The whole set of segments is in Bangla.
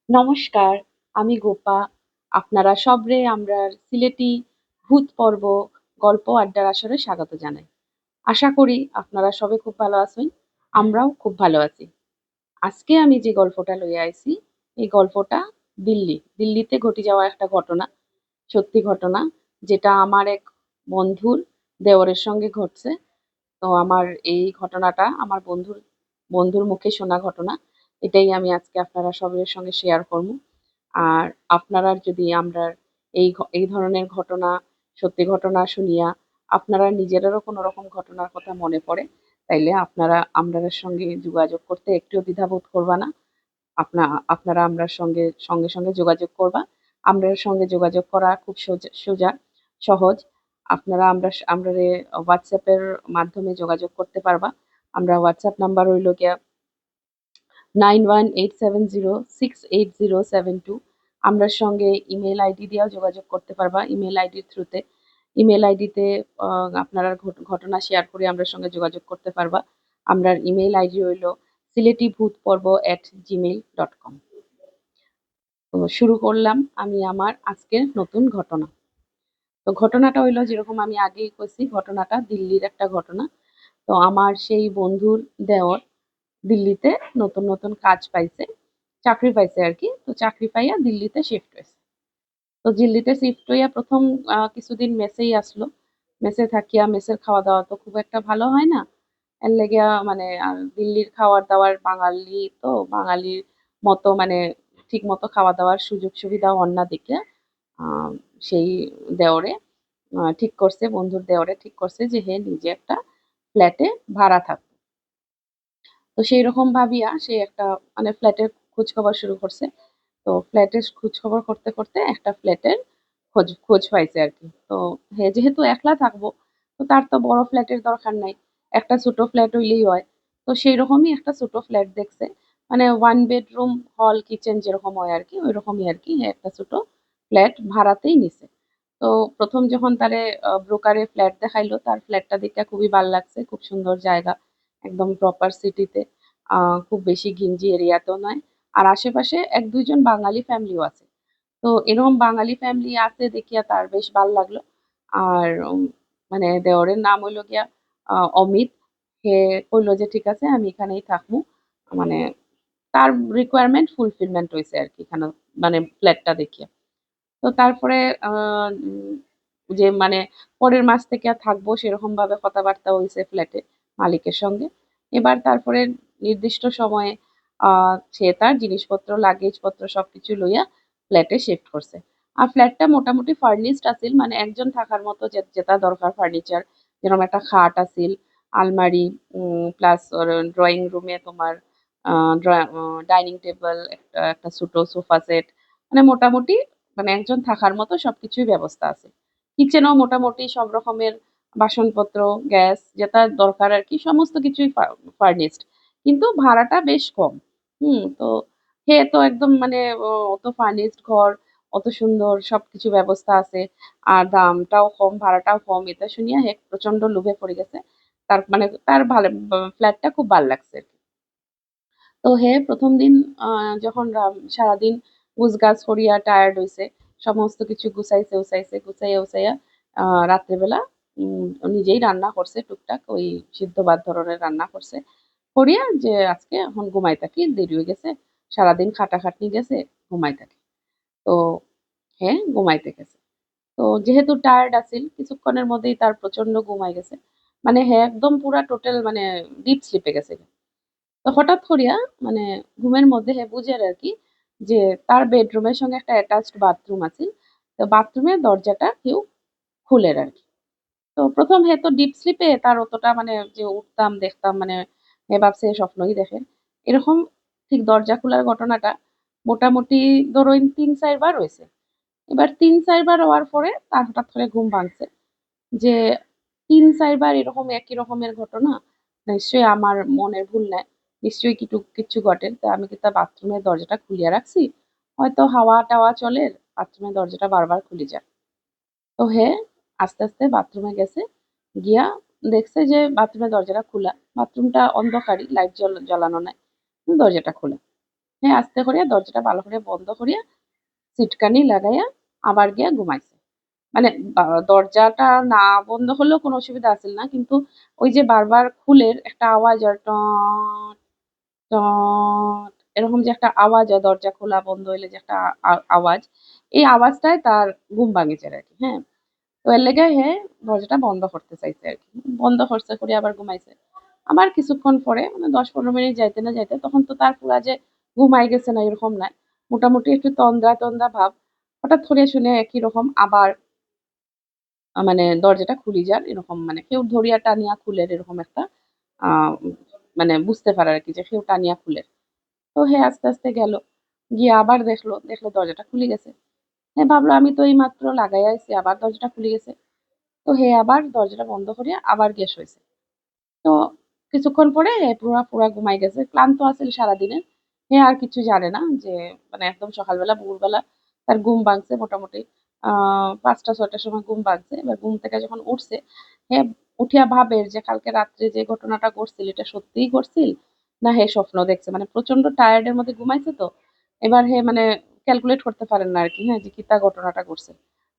নমস্কার, আমি গোপা। আপনারা সবরে আমরার সিলেটি ভূত পর্ব গল্প আড্ডার আসরে স্বাগত জানাই। আশা করি আপনারা সবে খুব ভালো আছেন। আমরাও খুব ভালো আছি। আজকে আমি যে গল্পটা লইয়া আইছি, এই গল্পটা দিল্লিতে ঘটে যাওয়া একটা ঘটনা, সত্যি ঘটনা, যেটা আমার এক বন্ধুর দেওরের সঙ্গে ঘটছে। তো আমার এই ঘটনাটা আমার বন্ধুর মুখে শোনা ঘটনা। এটাই আমি আজকে আপনারা সবার সঙ্গে শেয়ার করব। আর আপনারা যদি আমরার এই ধরনের ঘটনা, সত্যি ঘটনা শুনিয়া আপনারা নিজেদেরও কোনো রকম ঘটনার কথা মনে পড়ে, তাইলে আপনারা আমরার সঙ্গে যোগাযোগ করতে একটুও দ্বিধাবোধ করবা না। আপনারা আমরার সঙ্গে যোগাযোগ করবা। আমরার সঙ্গে যোগাযোগ করা খুব সোজা, সহজ। আপনারা আমরারে WhatsApp এর মাধ্যমে যোগাযোগ করতে পারবা। আমরা WhatsApp নাম্বার হইল গিয়া 9187068072। আমরার সঙ্গে ইমেইল আইডি দিয়েও যোগাযোগ করতে পারবা। ইমেইল আইডির থ্রুতে ইমেইল আইডিতে আপনারা ঘটনা শেয়ার করে আমরার সঙ্গে যোগাযোগ করতে পারবা। আমরার ইমেইল আইডি হইল সিলেটিভূতপর্ব@gmail.com। তো শুরু করলাম আমি আমার আজকের নতুন ঘটনা। তো ঘটনাটা হইলো, যেরকম আমি আগেই কইছি, ঘটনাটা দিল্লির একটা ঘটনা। তো আমার সেই বন্ধুর দেওর দিল্লিতে নতুন কাজ পাইছে, চাকরি পাইছে আরকি। তো চাকরি পাইয়া দিল্লিতে শিফট হইছে। তো দিল্লিতে শিফট হইয়া ১ম কিছুদিন মেসেই আসলো। মেসে থাকিয়া মেসের খাওয়া-দাওয়া তো খুব একটা ভালো হয় না। এর লেগিয়া মানে দিল্লির খাবার-দাবার বাঙালি তো, বাঙালির মতো মানে ঠিকমতো খাওয়া-দাওয়ার সুযোগ সুবিধা হন না দেখিয়া আ সেই দেওরে ঠিক করছে, বন্ধুর দেওরে ঠিক করছে যে হে নিজে একটা ফ্ল্যাটে ভাড়া থাকবে। তো সেইরকম ভাবিয়া সে একটা মানে ফ্ল্যাটের খোঁজখবর শুরু করছে। তো ফ্ল্যাটের খোঁজখবর করতে একটা ফ্ল্যাটের খোঁজ পাইছে আরকি। তো যেহেতু একলা থাকবো, তো তার তো বড় ফ্ল্যাটের দরকার নাই। একটা ছোট ফ্ল্যাট হইলেই হয়। তো সেইরকমই একটা ছোট ফ্ল্যাট দেখছে। মানে 1 বেডরুম, হল, কিচেন যেরকম হয় আরকি, ঐরকমই আরকি একটা ছোট ফ্ল্যাট ভাড়াতেই নিছে। তো ১ম যখন তারে ব্রোকারে ফ্ল্যাট দেখাইলো, তার ফ্ল্যাটটা দেইখা খুবই ভাল লাগছে। খুব সুন্দর জায়গা। একদম প্রপার সিটিতে। আ খুব বেশি ঘিঞ্জি এরিয়াতেও নয়। আর আশেপাশে ১-২ জন বাঙালি ফ্যামিলিও আছে। তো এরকম বাঙালি ফ্যামিলি আছে দেখিয়া তার বেশ ভাল লাগলো। আর মানে দেওরের নাম হইল গিয়া অমিত। সে কইল যে, "ঠিক আছে, আমি এখানেই থাকবো।" মানে তার রিকোয়ারমেন্ট ফুলফিলমেন্ট হইছে আরকি এখানে, মানে ফ্ল্যাটটা দেখিয়া। তো তারপরে আ উম যে মানে পরের মাস থেকে আর থাকবো সেরকমভাবে কথাবার্তা হইছে ফ্ল্যাটে মালিকের সঙ্গে। এবার তারপরে নির্দিষ্ট সময়ে আ সে তার জিনিসপত্র, লাগেজপত্র সবকিছু লইয়া ফ্ল্যাটে শিফট করছে। আর ফ্ল্যাটটা মোটামুটি ফার্নিশড আছিল, মানে একজন থাকার মতো যেটা দরকার ফার্নিচার, যেরকম একটা খাট আছিল, আলমারি, প্লাস ওর ড্রয়িং রুমে তোমার আ ড্র অ ডাইনিং টেবল, একটা ছোট সোফা সেট, মানে মোটামুটি মানে একজন থাকার মতো সবকিছুই ব্যবস্থা আছে। কিচেনেও মোটামুটি সব রকমের বাসনপত্র, গ্যাস যেটা দরকার আরকি সমস্ত কিছুই ফার্নিশড। কিন্তু ভাড়াটা বেশ কম। তো তো একদম মানে অত ফার্নিশড ঘর, অত সুন্দর সবকিছু ব্যবস্থা আছে। আর দামটাও কম, ভাড়াটাও কম। এটা শুনিয়া প্রচন্ড লোভে পড়ে গেছে। তার মানে তার ফ্ল্যাটটা খুব ভাল লাগছে। তো ১ম দিন আ যখন সারাদিন গুছগাছ করিয়া টায়ার্ড হইছে, সমস্ত কিছু গুছাইছে, গুছাইয়া রাত্রেবেলা নিজেই রান্না করছে টুকটাক, ওই সিদ্ধ ভাত ধরনের রান্না করছে। করিয়া যে আজকে এখন ঘুমাই থাকি, দেরি হয়ে গেছে। সারাদিন খাটাখাটনি গেছে, ঘুমাই থাকি। তো ঘুমাইতে গেছে। তো যেহেতু টায়ার্ড আছিল, কিছুক্ষণের মধ্যেই তার প্রচন্ড ঘুম আইয়া গেছে। মানে একদম পুরা টোটাল মানে ডিপ স্লিপ এ গেছে। তো হঠাৎ করিয়া মানে ঘুমের মধ্যে বুঝের আরকি যে তার বেডরুমের সঙ্গে একটা অ্যাটাচড বাথরুম আছে। তো বাথরুমের দরজাটা কেউ খুলের আরকি। তো ১ম তো ডিপ স্লিপে তার অতটা মানে যে উঠতাম দেখতাম, মানে ভাবছে স্বপ্নই দেখে। এরকম ঠিক দরজা খোলার ঘটনাটা মোটামুটি ধরুন ৩-৪ বার হইছে। এবার ৩-৪ বার হওয়ার পরে তার হঠাৎ করে ঘুম ভাঙছে। যে ৩-৪ বার এরকম একই রকমের ঘটনা। নিশ্চয়ই আমার মনের ভুল নাই। নিশ্চয়ই কিচ্ছু ঘটে। তো আমি কি তার বাথরুমের দরজাটা খুলিয়া রাখছি? হয়তো হাওয়া-টাওয়া চলে, বাথরুমের দরজাটা বারবার খুলে যায়। তো আস্তে বাথরুমে গেছে। গিয়া দেখছে যে বাথরুমের দরজাটা খোলা। বাথরুমটা অন্ধকারই, লাইট জ্বালানো নাই। দরজাটা খোলা। হে আস্তে করিয়া দরজাটা ভালো করে বন্ধ করিয়া সিটকানি লাগাইয়া আবার গিয়া ঘুমাইছে। মানে দরজাটা না বন্ধ হলেও কোনো অসুবিধা আছিল না। কিন্তু ওই যে বারবার খুলের একটা আওয়াজ হয় টট, টট এরকম যে একটা আওয়াজ হয় দরজা খোলা বন্ধ হইলে যে একটা আওয়াজ, এই আওয়াজটায় তার ঘুম ভাঙিছে আরকি, হ্যাঁ? তো এর লেগে হে দরজাটা বন্ধ করতে চাইছে আরকি। বন্ধ করছে করে আবার ঘুমাইছে। আবার কিছুক্ষণ পরে মানে ১০-১৫ মিনিট যাইতে না যাইতে তখন তো তার পুরা যে ঘুমায় গেছে না এরকম না। মোটামুটি একটু তন্দ্রা, তন্দ্রা ভাব। হঠাৎ করে শুনে একই রকম আবার মানে দরজাটা খুলি যার এরকম মানে কেউ ধরিয়া টানিয়া খুলের এরকম একটা আ মানে বুঝতে পারে আরকি যে কেউ টানিয়া খুলের। তো হে আস্তে, আস্তে গেল। গিয়ে আবার দেখলো দরজাটা খুলে গেছে। হে ভাবলো আমি তো এইমাত্র লাগাইয়া আইছি আবার দরজাটা খুলে গেছে। তো হে আবার দরজাটা বন্ধ করিয়া আবার গিয়া শোইছে। তো কিছুক্ষণ পরে পুরা ঘুমায় গেছে। ক্লান্ত আছিল সারাদিনের। সে আর কিছু জানে না যে মানে একদম সকালবেলা ভোরবেলা তার ঘুম ভাঙছে মোটামুটি আ ৫টা-৬ টার সময় ঘুম ভাঙছে। এবার ঘুম থেকে যখন উঠছে, সে উঠিয়া ভাবে যে কালকে রাত্রে যে ঘটনাটা ঘটছিল এটা সত্যিই ঘটছিল? না হে স্বপ্ন দেখছে। মানে প্রচন্ড টায়ার্ড এর মধ্যে ঘুমাইছে তো। এবার হে মানে ক্যালকুলেট করতে পারেন না আরকি, হ্যাঁ? যে কিতা ঘটনাটা ঘটছে।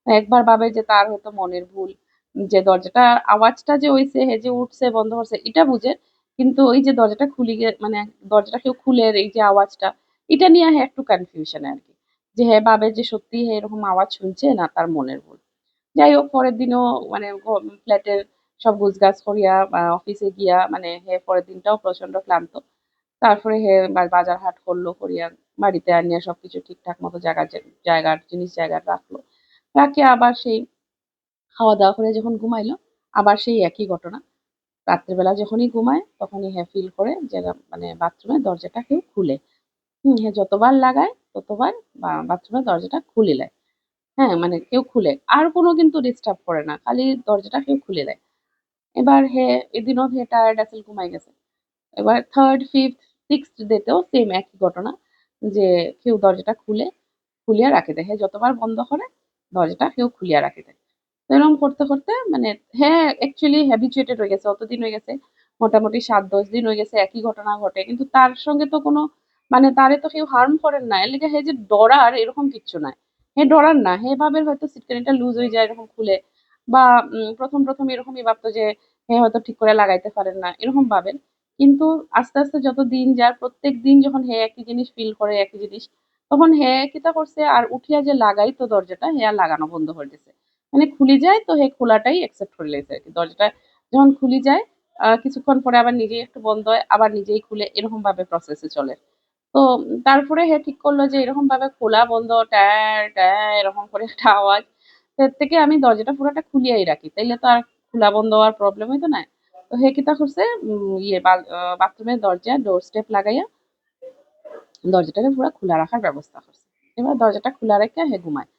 একবার ভাবে যে তার হয়তো মনের ভুল। যে দরজাটার আওয়াজটা যে হইছে, হে যে উঠছে, বন্ধ করছে এটা বুঝে। কিন্তু ওই যে দরজাটা খুলি গে মানে দরজাটা কেউ খুলের এই যে আওয়াজটা, এটা নিয়ে হে একটু কনফিউশন এ আরকি। যে হে ভাবে যে সত্যিই হে এরকম আওয়াজ শুনছে না তার মনের ভুল। যাই হোক পরের দিনও মানে ফ্ল্যাটের সব গোছগাছ করিয়া অফিসে গিয়া মানে হে পরের দিনটাও প্রচন্ড ক্লান্ত। তারপরে হে বাজার হাট করলো, করিয়া বাড়িতে আনিয়া সবকিছু ঠিকঠাক মতো জায়গার জিনিস জায়গায় রাখলো। রাখিয়া আবার সেই খাওয়া-দাওয়া করে যখন ঘুমাইলো, আবার সেই একই ঘটনা। রাত্রিবেলা যখনই ঘুমায় তখনই ফিল করে যে মানে বাথরুমের দরজাটা কেউ খুলে। যতবার লাগায় ততবার বাথরুমের দরজাটা খুলে দেয়। হ্যাঁ? মানে কেউ খুলে। আর কোনো কিন্তু ডিস্টার্ব করে না। খালি দরজাটা কেউ খুলে দেয়। এবার এদিনও টায়ার্ড আছিল ঘুমায় গেছে। এবার 3rd, 5th, 6th ডে তেও সেম একই ঘটনা যে কেউ দরজাটা খুলিয়া রাখে দেয়। যতবার বন্ধ করে দরজাটা কেউ খুলিয়া রাখে দেয়। তো এরকম করতে, করতে মানে অ্যাকচুয়ালি হ্যাবিচুয়েটেড হয়ে গেছে। অতদিন হয়ে গেছে। মোটামুটি ৭-১০ দিন হয়ে গেছে একই ঘটনা ঘটে। কিন্তু তার সঙ্গে তো কোনো মানে তারে তো কেউ হার্ম করেন না। এর লিগে যে ডরার এরকম কিচ্ছু নাই। ডরার না। ভাবে হয়তো সিটকানিটা লুজ হয়ে যায় এরকম খুলে বা ১ম এরকমই ভাবতো যে হয়তো ঠিক করে লাগাইতে পারেন না। এরকম ভাবেন। কিন্তু আস্তে, আস্তে যত দিন যায় প্রত্যেকদিন যখন একই জিনিস ফিল করে একই জিনিস, তখন কিতা করছে আর উঠিয়া যে লাগাইতো দরজাটা আর লাগানো বন্ধ করে দিছে। মানে খুলি যায় তো খোলাটাই অ্যাকসেপ্ট করে লাইছে আরকি। দরজাটা যখন খুলি যায় কিছুক্ষণ পরে আবার নিজেই একটু বন্ধ হয়, আবার নিজেই খুলে এরকম ভাবে প্রসেস এ চলে। তো তারপরে ঠিক করল যে এরকমভাবে খোলা বন্ধ এরকম করে একটা আওয়াজ। তো এর থেকে আমি দরজাটা পুরাটা খুলিয়াই রাখি। তাইলে তো আর খোলা বন্ধ হওয়ার প্রবলেম হইতো না। তো কিতা করছে ইয়ে বাথরুমের দরজা ডোর স্টেপ লাগাইয়া দরজাটাকে পুরা খোলা রাখার ব্যবস্থা করছে। এবার দরজাটা খোলা রেখে ঘুমায়।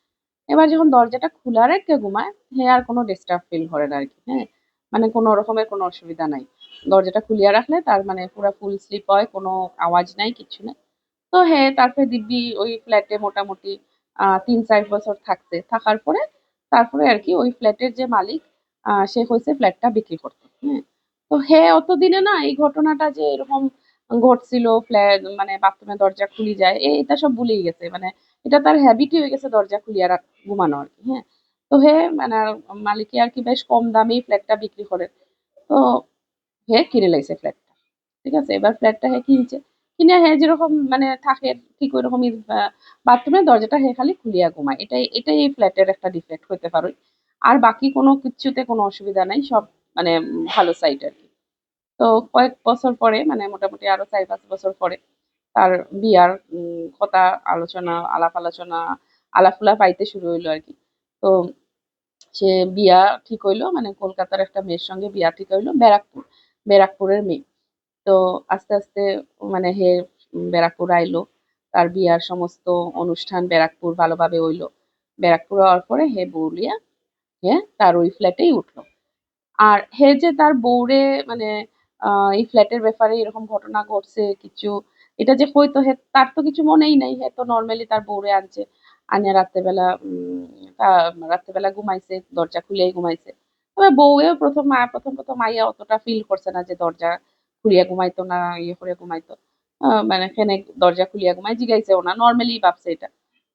এবার যখন দরজাটা খোলা রেখে ঘুমায়, আর কোনো ডিস্টার্ব ফিল করে না আরকি, হ্যাঁ? মানে কোনো রকমের কোনো অসুবিধা নাই। দরজাটা খুলিয়া রাখলে তার মানে পুরা ফুল স্লিপ হয়, কোনো আওয়াজ নাই, কিচ্ছু নাই। তো তারপরে দিব্যি ওই ফ্ল্যাটে মোটামুটি ৩-৪ বছর থাকছে। থাকার পরে তারপরে আরকি ওই ফ্ল্যাটের যে মালিক সে কইছে ফ্ল্যাটটা বিক্রি করতে। হ্যাঁ? তো অতদিনে না এই ঘটনাটা যে এরকম ঘটছিল মানে বাথরুমের দরজা খুলি যায় এটা সব ভুলেই গেছে। মানে এটা তার হ্যাবিটই হয়ে গেছে দরজা খুলিয়া ঘুমানো আরকি। হ্যাঁ? তো মানে মালিকে আরকি বেশ কম দামেই ফ্ল্যাটটা বিক্রি করে। তো কিনে লাইছে ফ্ল্যাটটা। ঠিক আছে? এবার ফ্ল্যাটটা কিনছে। কিনে যেরকম মানে থাকে ঠিক ঐরকমই বাথরুমের দরজাটা খালি খুলিয়া ঘুমায়। এটাই এই ফ্ল্যাটের একটা ডিফেক্ট হইতে পারে। আর বাকি কোনো কিচ্ছুতে কোনো অসুবিধা নাই। সব মানে ভালো সাইড আরকি। তো কয়েক বছর পরে মানে মোটামুটি আরো ৪-৫ বছর পরে তার বিয়ার কথা আলোচনা, আলাপ আলোচনা, আলাপ-ফুলা পাইতে শুরু হইলো আরকি। তো সে বিয়া ঠিক হইলো মানে কলকাতার একটা মেয়ের সঙ্গে বিয়া ঠিক হইলো ব্যারাকপুরের মেয়ে। তো আস্তে, আস্তে মানে ব্যারাকপুর আইলো। তার বিয়ার সমস্ত অনুষ্ঠান ব্যারাকপুর ভালোভাবে হইলো। ব্যারাকপুর হওয়ার পরে বউ লিয়া তার ওই ফ্ল্যাটেই উঠলো। আর যে তার বউরে মানে আ এই ফ্ল্যাটের ব্যাপারে এরকম ঘটনা ঘটছে কিছু, এটা যে কইতো তার তো কিছু মনেই নাই। তো নরমালি তার বউরে আনছে। আনিয়া রাত্রেবেলা রাত্রেবেলা ঘুমাইছে, দরজা খুলেই ঘুমাইছে। তবে বউয়েও ১ম, ১ম আইয়া অতটা ফিল করছে না যে দরজা খুলিয়া ঘুমাইতো না ইয়ে করে ঘুমাইতো। মানে ফেনে দরজা খুলিয়া ঘুমায়, জিগাইছেও না, নরমালি ভাবছে এটা,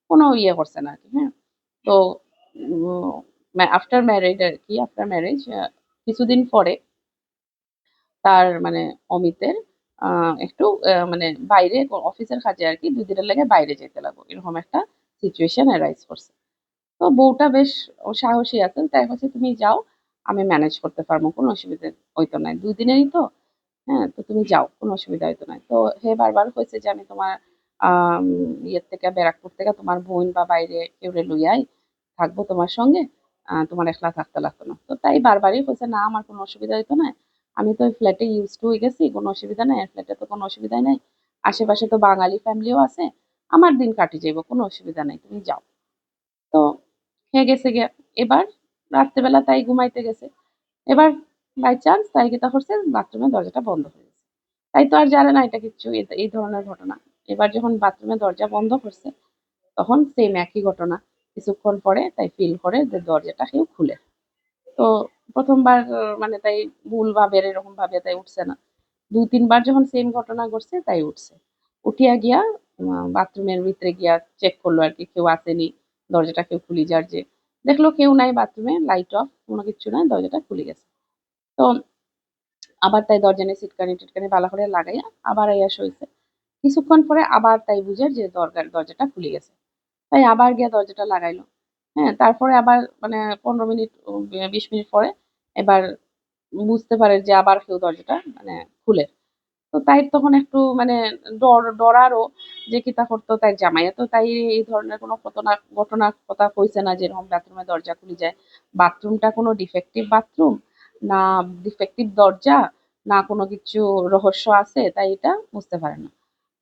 কোনো ইয়ে করছে না আরকি, হ্যাঁ? তো আফটার ম্যারেজ আরকি, আফটার ম্যারেজ কিছুদিন পরে তার মানে অমিতের আ একটু মানে বাইরে অফিসের কাজে আরকি ২ দিনের লেগে বাইরে যাইতে লাগবো। এরকম একটা সিচুয়েশন অ্যারাইজ করছে। তো বউটা বেশ সাহসী আছে। তাই কইছে, "তুমি যাও, আমি ম্যানেজ করতে পারবো। কোনো অসুবিধা হইতো নাই। ২ দিনেরই তো, হ্যাঁ? তো তুমি যাও। কোনো অসুবিধা হইতো নাই।" তো হে বারবার কইছে যে, "আমি তোমার আম ইয়ের থেকে ব্যারাকপুর থেকে তোমার বোন বা বাইরে কেউরে লইয়া আই, থাকবো তোমার সঙ্গে। তোমার একলা থাকতে লাগতো না।" তো তাই বারবারই কইছে, "না, আমার কোনো অসুবিধা হইতো না। আমি তো ওই ফ্ল্যাটে ইউজড টু হয়ে গেছি। কোনো অসুবিধা নাই। ফ্ল্যাটে তো কোনো অসুবিধাই নাই। আশেপাশে তো বাঙালি ফ্যামিলিও আছে। আমার দিন কাটি যাইব। কোনো অসুবিধা নাই। তুমি যাও।" তো হয়ে গেছে গিয়া। এবার রাত্রেবেলা তাই ঘুমাইতে গেছে। এবার বাই চান্স তাই কিতা করছে, বাথরুমের দরজাটা বন্ধ হয়ে গেছে। তাই তো আর জানে না এটা কিচ্ছু, এই ধরনের ঘটনা। এবার যখন বাথরুমের দরজা বন্ধ করছে, তখন সেম একই ঘটনা। কিছুক্ষণ পরে তাই ফিল করে যে দরজাটা কেউ খুলে। তো ১ম বার মানে তাই ভুল ভাবের এরকম ভাবে তাই উঠছে না। ২-৩ বার যখন সেম ঘটনা ঘটছে তাই উঠছে। উঠিয়া গিয়া বাথরুমের ভিতরে গিয়া চেক করলো আরকি কেউ আসেনি। দরজাটা কেউ খুলি যার যে। দেখলো কেউ নাই বাথরুমে, লাইট অফ, কোন কিচ্ছু নাই, দরজাটা খুলে গেছে। তো আবার তাই দরজানে সিটকানি-টিটকানি ভালো করে লাগাইয়া আবার আইয়া শুইছে। কিছুক্ষণ পরে আবার তাই বুঝে যে দরজাটা খুলে গেছে। তাই আবার গিয়া দরজাটা লাগাইলো। হ্যাঁ? তারপরে আবার মানে ১৫ মিনিট ২০ মিনিট পরে এবার বুঝতে পারে যে আবার কেউ দরজাটা মানে খুলে। তো তাই তখন একটু মানে ডরারও যে কিতা করতো তাইর জামাইয়ে তো তাই এই ধরনের কোনো ঘটনার কথা কইছে না যে এরকম বাথরুমের দরজা খুলে যায়। বাথরুমটা কোনো ডিফেক্টিভ বাথরুম, না ডিফেক্টিভ দরজা, না কোনো কিছু রহস্য আছে, তাই এটা বুঝতে পারে না।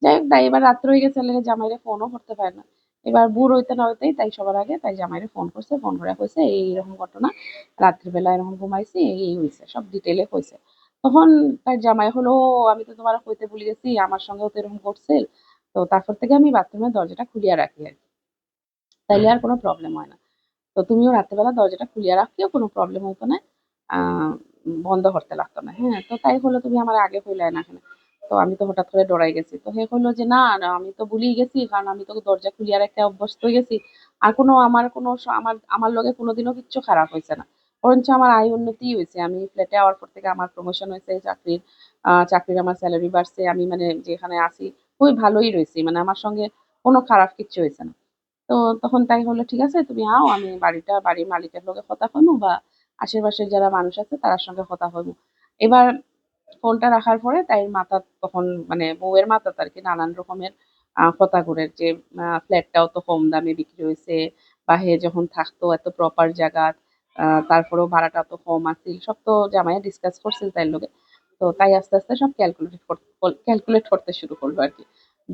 যাই হোক, তাই এবার রাত্র হয়ে গেছে এর জামাইরে ফোনও করতে পারে না। এবার ভোর হইতে না হইতেই তাই সবার আগে তাই জামাইরে ফোন করছে। ফোন করে কইছে, "এইরকম ঘটনা। রাত্রিবেলা এরকম ঘুমাইছি, এই হইছে।" সব ডিটেইলে কইছে। তখন তার জামাই হলো, "ও আমি তো তোমারে কইতে ভুলে গেছি। আমার সঙ্গেও তো এরকম ঘটছিল। তো তারপর থেকে আমি বাথরুমের দরজাটা খুলিয়া রাখি আরকি। তাইলে আর কোনো প্রবলেম হয় না। তো তুমিও রাত্রেবেলা দরজাটা খুলিয়া রাখিও, কোনো প্রবলেম হইতো না। আ বন্ধ করতে লাগতো না।" হ্যাঁ? তো তাই হলো, "তুমি আমারে আগে কইলাই না কেন?" তো আমি তো হঠাৎ করে ডরাই গেছি। তো হে কইলো যে, "না, না আমি তো ভুলেই গেছি। কারণ আমি তো দরজা খুলিয়া রাইখা অভ্যস্ত হয়ে গেছি। আর কোনো আমার কোনো আমার লগে কোনোদিনও কিচ্ছু খারাপ হইছে না। বরঞ্চ আমার আয় উন্নতিই হইছে। আমি ফ্ল্যাটে যাওয়ার পর থেকে আমার প্রমোশন হইছে, চাকরির আমার সেলারি বাড়ছে। আমি মানে যেখানে আছি খুবই ভালোই রইছি। মানে আমার সঙ্গে কোনো খারাপ কিচ্ছু হইছে না।" তো তখন তাই হলো, "ঠিক আছে তুমি আও, আমি বাড়ির মালিকের লগে কথা কইমু বা আশেপাশের যারা মানুষ আছে তার সঙ্গে কথা কইমু।" এবার ফোনটা রাখার পরে তাই মাথাত তখন মানে বউয়ের মাথাত আরকি নানান রকমের কথা ঘুরে যে ফ্ল্যাটটাও তো কম দামে বিক্রি হইছে, বা হে যখন থাকতো এত প্রপার জাগাত, তারপরেও ভাড়াটা তো কম আছিল। সব তো জামাইয়ে ডিসকাস করছিল তাইর লগে। তো তাই আস্তে, আস্তে সব ক্যালকুলেট করতে শুরু করলো আরকি।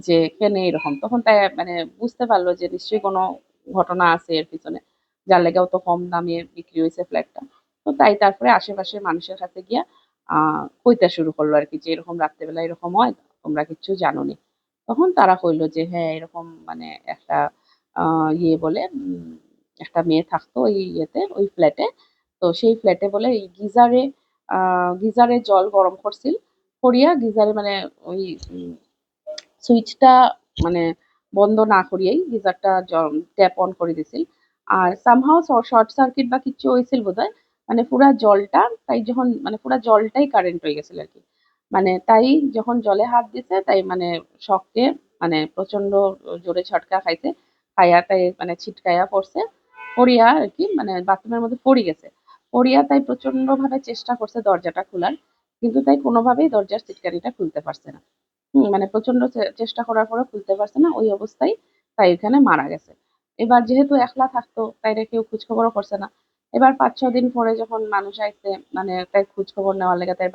যে কেন এরকম? তখন তাই মানে বুঝতে পারল যে নিশ্চয়ই কোনো ঘটনা আছে এর পিছনে। যার লেগে অত কম দামে বিক্রি হইছে ফ্ল্যাটটা। তো তাই তারপরে আশেপাশের মানুষের কাছে গিয়া আ কইতে শুরু করলো আরকি যে, "এরকম রাত্রেবেলা এরকম হয়, তোমরা কিচ্ছু জানোনি।" তখন তারা কইল যে, "হ্যাঁ, এরকম মানে একটা আ ইয়ে বলে একটা মেয়ে থাকতো ওই ইয়েতে, ওই ফ্ল্যাটে। তো সেই ফ্ল্যাটে বলে এই আ গিজারে জল গরম করছিল। করিয়া গিজারে মানে ওই উম সুইচটা মানে বন্ধ না করিয়াই গিজারটা ট্যাপ অন করে দিছিল। আর সামহাউ শর্ট সার্কিট বা কিচ্ছু হইছিল বোধহয়। মানে পুরা জলটা তাই যখন মানে পুরা জলটাই কারেন্ট হয়ে গেছিল আরকি। মানে তাই যখন জলে হাত দিছে তাই মানে শকে মানে প্রচন্ড জোরে ঝটকা খাইছে। খাইয়া তাই মানে ছিটকাইয়া পড়ছে। পড়িয়া আরকি মানে বাথরুমের মধ্যে পড়ে গেছে। পড়িয়া তাই প্রচন্ডভাবে চেষ্টা করছে দরজাটা খোলার। কিন্তু তাই কোনোভাবেই দরজার ছিটকানিটা খুলতে পারছে না। মানে প্রচন্ড চেষ্টা করার পরেও খুলতে পারছে না। ওই অবস্থায় তাই ওখানে মারা গেছে। এবার যেহেতু একলা থাকতো, তাইরে কেউ খোঁজখবরও করছে না। এবার ৫-৬ দিন পরে যখন মানুষ আইছে, মানে তাই খোঁজখবর নেওয়ার লেগে তাই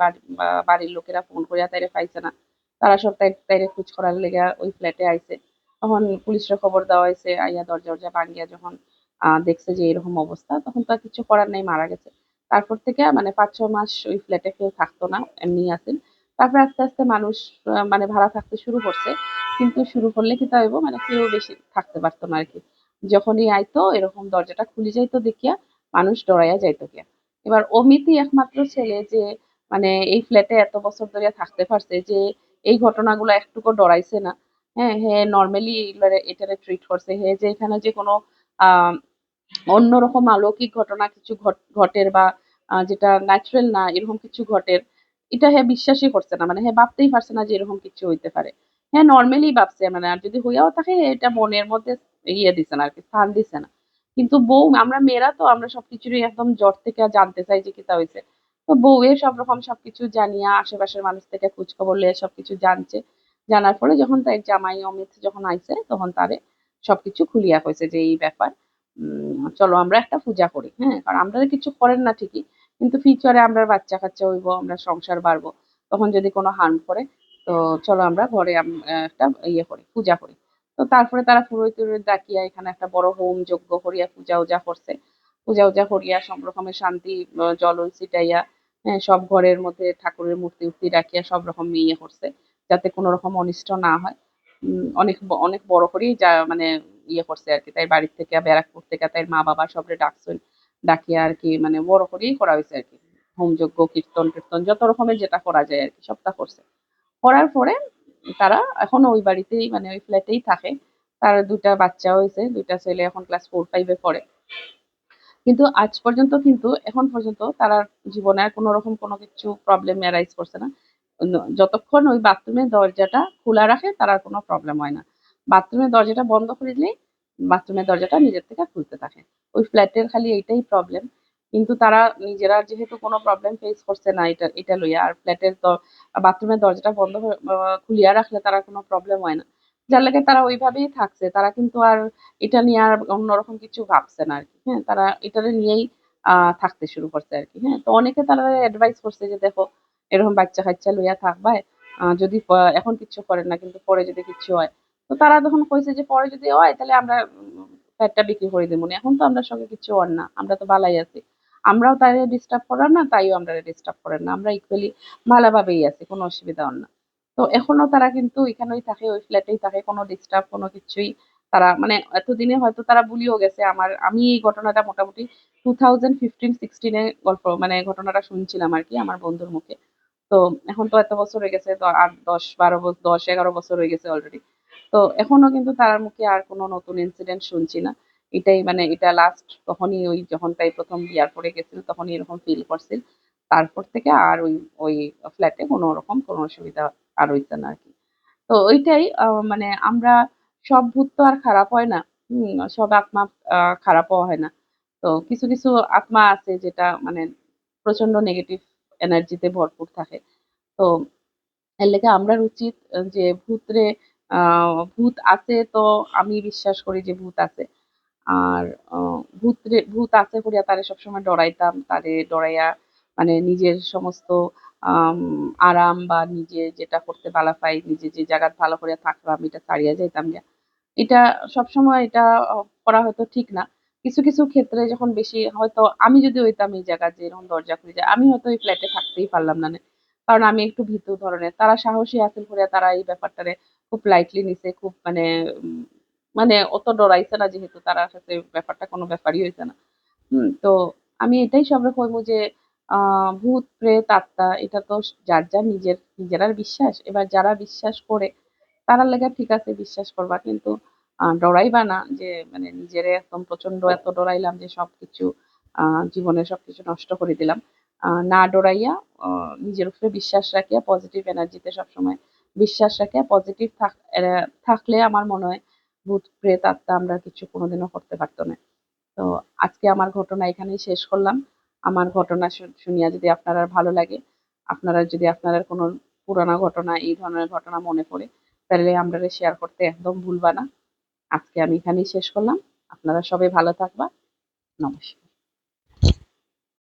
বাড়ির লোকেরা ফোন কইরা তাইরে পাইছে না। তারা সব তাইরে খোঁজ করার লেগা ওই ফ্ল্যাটে আইছে। তখন পুলিশরে খবর দেওয়া হইছে। আইয়া দরজা-টরজা ভাঙ্গিয়া যখন দেখছে যে এরকম অবস্থা, তখন তো আর কিছু করার নাই, মারা গেছে। তারপর থেকে মানে ৫-৬ মাস ওই ফ্ল্যাটে কেউ থাকতো না। এমনিই আছেন। তারপরে আস্তে, আস্তে মানুষ মানে ভাড়া থাকতে শুরু করছে। কিন্তু শুরু করলে কি তা হইব মানে কেউ বেশি থাকতে পারত না আরকি। যখনই আইতো এরকম দরজাটা খুলে যাইত দেখিয়া মানুষ ডরাইয়া যাইত গিয়া। এবার অমিতই একমাত্র ছেলে যে মানে এই ফ্ল্যাটে এত বছর ধরিয়া থাকতে পারছে, যে এই ঘটনাগুলো একটুকু ডরাইছে না। হ্যাঁ, হে নরমালি এটারে ট্রিট করছে। হে যে এখানে যে কোনো আহ অন্যরকম অলৌকিক ঘটনা কিছু ঘটের বা যেটা ন্যাচারাল না এরকম কিছু ঘটের, এটা হ্যাঁ বিশ্বাসই করছে না। মানে হ্যাঁ ভাবতেই পারছে না যে এরকম কিছু হইতে পারে। হ্যাঁ নরমালি ভাবছে, মানে আর যদি হইয়াও থাকে এটা মনের মধ্যে দিছে না আরকি, স্থান দিছে না। কিন্তু বউ, আমরা মেয়েরা তো আমরা সবকিছুরই একদম জট থেকে জানতে চাই যে কিতা হইছে। তো বউয়ের সব রকম সবকিছু জানিয়া আশেপাশের মানুষ থেকে খোঁজখবর লইয়া সবকিছু জানছে। জানার পরে যখন তার জামাই অমিত যখন আইছে তখন তারে সবকিছু খুলিয়া কইছে যে এই ব্যাপার। চলো আমরা একটা পূজা করি। হ্যাঁ? কারণ আপনারা কিছু করেন না ঠিকই। কিন্তু ফিউচারে আমরা বাচ্চা-কাচ্চা হইবো, আমরা সংসার বাড়বো। তখন যদি কোনো হার্ম করে, তো চলো আমরা ঘরে একটা করি, পূজা করি। তো তারপরে তারা পুরোহিত-টুরোহিত ডাকিয়া এখানে একটা বড় হোম যজ্ঞ করিয়া পূজা-ওজা করছে। পূজা-ওজা করিয়া সব রকমের শান্তি জল ছিটাইয়া, হ্যাঁ? সব ঘরের মধ্যে ঠাকুরের মূর্তি-উর্তি রাখিয়া সব রকম করছে। যাতে কোনো রকম অনিষ্ট না হয়। অনেক বড় করেই মানে করছে আরকি। তাই বাড়ির থেকে ব্যারাকপুর থেকে তাইর মা-বাবা সবরে ডাকছেন। ডাকিয়া আরকি মানে বড় করেই করা হইছে আরকি। হোমযজ্ঞ, কীর্তন-টীর্তন যত রকমের যেটা করা যায় আরকি সবটা করছে। করার পরে তারা এখন ওই বাড়িতেই মানে ওই ফ্ল্যাটেই থাকে। তার ২ টা বাচ্চাও হইছে। ২ টা ছেলে এখন ক্লাস 4-5 এ পড়ে। কিন্তু আজ পর্যন্ত কিন্তু এখন পর্যন্ত তারা জীবনে আর কোন রকম কোনো কিছু প্রবলেম অ্যারাইজ করছে না। যতক্ষণ ওই বাথরুমের দরজাটা খোলা রাখে তার আর কোনো প্রবলেম হয় না। বাথরুমের দরজাটা বন্ধ করে দিলেই বাথরুমের দরজাটা নিজের থেকে খুলতে থাকে। ওই ফ্ল্যাটের খালি এইটাই প্রবলেম। কিন্তু তারা নিজেরা যেহেতু কোনো প্রবলেম ফেস করছে না এটা লইয়া, আর ফ্ল্যাটের বাথরুমের দরজাটা বন্ধ খুলিয়া রাখলে তারা কোনো প্রবলেম হয় না। যার লাগে তারা ওইভাবেই থাকছে। তারা কিন্তু আর এটা নিয়ে আর অন্যরকম কিছু ভাবছে না আরকি। হ্যাঁ? তারা এটারে নিয়েই থাকতে শুরু করছে আরকি। হ্যাঁ? তো অনেকে তারা এডভাইস করছে যে, "দেখো এরকম বাচ্চা-কাচ্চা লইয়া থাকবাই। যদি এখন কিচ্ছু করেন না কিন্তু পরে যদি কিচ্ছু হয়।" তো তারা তখন কইছে যে, "পরে যদি হয় তাহলে আমরা ফ্ল্যাটটা বিক্রি করে দিমুনি। এখন তো আমরার সঙ্গে কিচ্ছু হন না। আমরা তো বালাই আছি। আমরাও তারে ডিস্টার্ব করার না, তাইও আমরারে ডিস্টার্ব করেন না। আমরা ইকুয়ালি ভালোভাবেই আছি। কোন অসুবিধা হন না।" তো এখনো তারা কিন্তু এখানেই থাকে, ওই ফ্ল্যাটেই থাকে। কোন ডিস্টার্ব কোন কিছুই তারা মানে এতদিনে হয়তো তারা ভুলেও গেছে। আমি এই ঘটনাটা মোটামুটি 2015-16 এ মানে ঘটনাটা শুনছিলাম আরকি আমার বন্ধুর মুখে। তো এখন তো এত বছর হয়ে গেছে, তো ৮, ১০, ১২ ১০-১১ বছর হয়ে গেছে অলরেডি। তো এখনো কিন্তু তার মুখে আর কোনো নতুন ইনসিডেন্ট শুনছি না। এটাই মানে এটা লাস্ট তখনই ওই যখন তাই ১ম বিয়ার পড়ে গেছিল তখনই এরকম ফিল করছিল। তারপর থেকে আর ওই ফ্ল্যাটে কোনো রকম কোনো অসুবিধা আর হইছে না আরকি। তো ওইটাই মানে আমরা সব ভূত তো আর খারাপ হয় না। সব আত্মা খারাপও হয় না। তো কিছু আত্মা আছে যেটা মানে প্রচন্ড নেগেটিভ এনার্জিতে ভরপুর থাকে। তো এর লেগে আমরার উচিত যে আ ভূত আছে তো আমি বিশ্বাস করি যে ভূত আছে। আর অ ভূত আছে কইরা তারে সবসময় ডরাইতাম। তারে ডরাইয়া মানে নিজের সমস্ত আম আরাম বা নিজে যেটা করতে ভালা পাই, নিজে যে জায়গায় ভালো করে থাকলাম এটা ছাড়িয়া যাইতাম গিয়া। এটা সবসময় এটা করা হয়তো ঠিক না। কিছু ক্ষেত্রে যখন বেশি হয়তো আমি যদি হইতাম এই জায়গায় যে এরকম দরজা খুলে যায়, আমি হয়তো এই ফ্ল্যাটে থাকতেই পারলাম না। কারণ আমি একটু ভীতু ধরনের। তারা সাহসী আছিল বইলা তারা এই ব্যাপারটারে খুব লাইটলি নিছে। খুব মানে মানে অত ডরাইছে না, যেহেতু তারা সাথে ব্যাপারটা কোনো ব্যাপারই হইছে না। তো আমি এটাই সবরে কইবো যে আ ভূত, প্রেত, আত্মা এটা তো যার নিজেরার বিশ্বাস। এবার যারা বিশ্বাস করে তারার লেগা ঠিক আছে বিশ্বাস করবা। কিন্তু ডরাইবা না যে মানে নিজেরে একদম প্রচন্ড এত ডরাইলাম যে সবকিছু আ জীবনের সবকিছু নষ্ট করে দিলাম। না ডরাইয়া আ নিজের উপরে বিশ্বাস রাখিয়া পজিটিভ এনার্জিতে সবসময় বিশ্বাস রাখিয়া পজিটিভ থাকলে আমার মনে হয় ভূত, প্রেত, আত্মা আমরা কিছু কোনোদিনও করতে পারত না। তো আজকে আমার ঘটনা এখানেই শেষ করলাম। আমার ঘটনা শুনিয়া যদি আপনার আর ভালো লাগে, আপনারা কোনো পুরানা ঘটনা, এই ধরনের ঘটনা মনে পড়ে, তাহলে আমরারে শেয়ার করতে একদম ভুলবা না। আজকে আমি এখানেই শেষ করলাম। আপনারা সবাই ভালো থাকবা। নমস্কার।